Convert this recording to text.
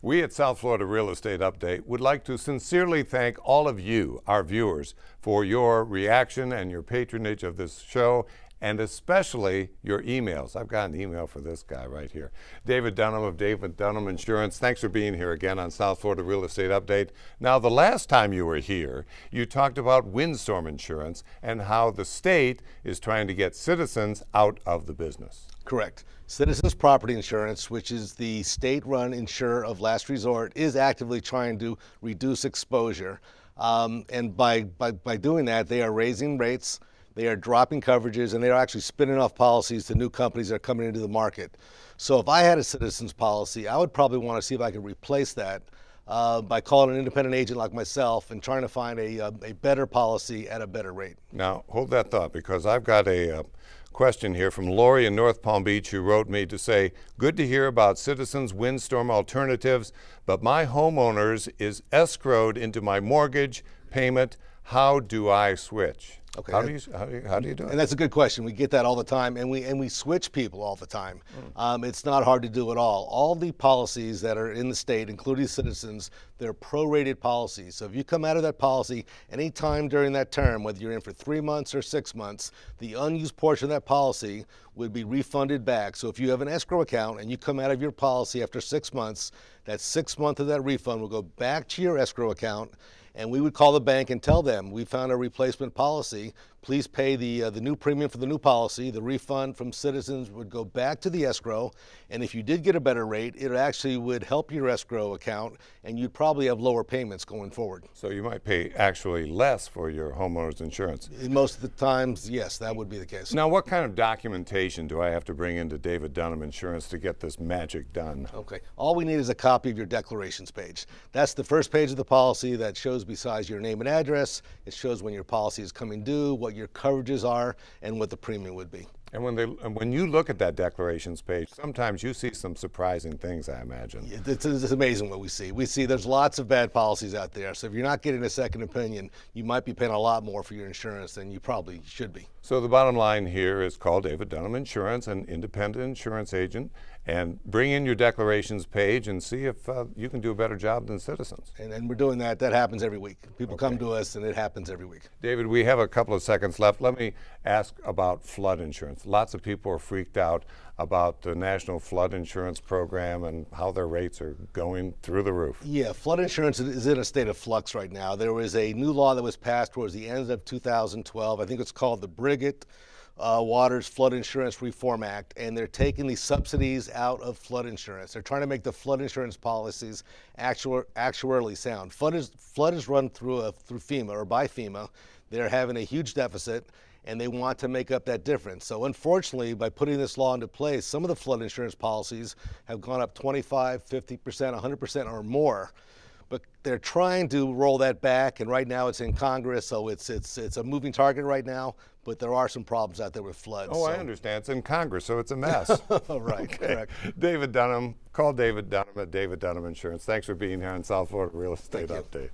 We at South Florida Real Estate Update would like to sincerely thank all of you, our viewers, for your reaction and your patronage of this show, and especially your emails. I've got an email for this guy right here. David Dunham of David Dunham Insurance. Thanks for being here again on South Florida Real Estate Update. Now, the last time you were here, you talked about windstorm insurance and how the state is trying to get Citizens out of the business. Correct. Citizens Property Insurance, which is the state-run insurer of last resort, is actively trying to reduce exposure. And by doing that, they are raising rates, they are dropping coverages, and they are actually spinning off policies to new companies that are coming into the market. So if I had a Citizens policy, I would probably want to see if I could replace that by calling an independent agent like myself and trying to find a better policy at a better rate. Now, hold that thought, because I've got a question here from Lori in North Palm Beach, who wrote me to say, good to hear about Citizens windstorm alternatives, but my homeowners is escrowed into my mortgage payment. How do I switch? Okay. How do you do it? And that's a good question. We get that all the time, and we switch people all the time. It's not hard to do at all. All the policies that are in the state, including Citizens, they're prorated policies. So if you come out of that policy any time during that term, whether you're in for 3 months or 6 months, the unused portion of that policy would be refunded back. So if you have an escrow account and you come out of your policy after 6 months, that 6 months of that refund will go back to your escrow account, and we would call the bank and tell them, we found a replacement policy. Please pay the new premium for the new policy. The refund from Citizens would go back to the escrow, and if you did get a better rate, it actually would help your escrow account, and you'd probably have lower payments going forward. So you might pay actually less for your homeowner's insurance. Most of the times, yes, that would be the case. Now, what kind of documentation do I have to bring into David Dunham Insurance to get this magic done? Okay, all we need is a copy of your declarations page. That's the first page of the policy that shows, besides your name and address, it shows when your policy is coming due, what your coverages are, and what the premium would be. And when you look at that declarations page, sometimes you see some surprising things, I imagine. It's amazing what we see. We see there's lots of bad policies out there. So if you're not getting a second opinion, you might be paying a lot more for your insurance than you probably should be. So the bottom line here is call David Dunham Insurance, an independent insurance agent, and bring in your declarations page and see if you can do a better job than Citizens. And we're doing that. That happens every week. People come to us, and it happens every week. David, we have a couple of seconds left. Let me ask about flood insurance. Lots of people are freaked out about the National Flood Insurance Program and how their rates are going through the roof. Yeah, flood insurance is in a state of flux right now. There was a new law that was passed towards the end of 2012. I think it's called the Brigid Waters Flood Insurance Reform Act, and they're taking the subsidies out of flood insurance. They're trying to make the flood insurance policies actuarially sound. Flood is run through FEMA or by FEMA. They're having a huge deficit, and they want to make up that difference. So unfortunately, by putting this law into place, some of the flood insurance policies have gone up 25, 50%, 100% or more. But they're trying to roll that back, and right now it's in Congress, so it's a moving target right now, but there are some problems out there with floods. Oh, I understand. It's in Congress, so it's a mess. Right, correct. David Dunham, call David Dunham at David Dunham Insurance. Thanks for being here on South Florida Real Estate Update.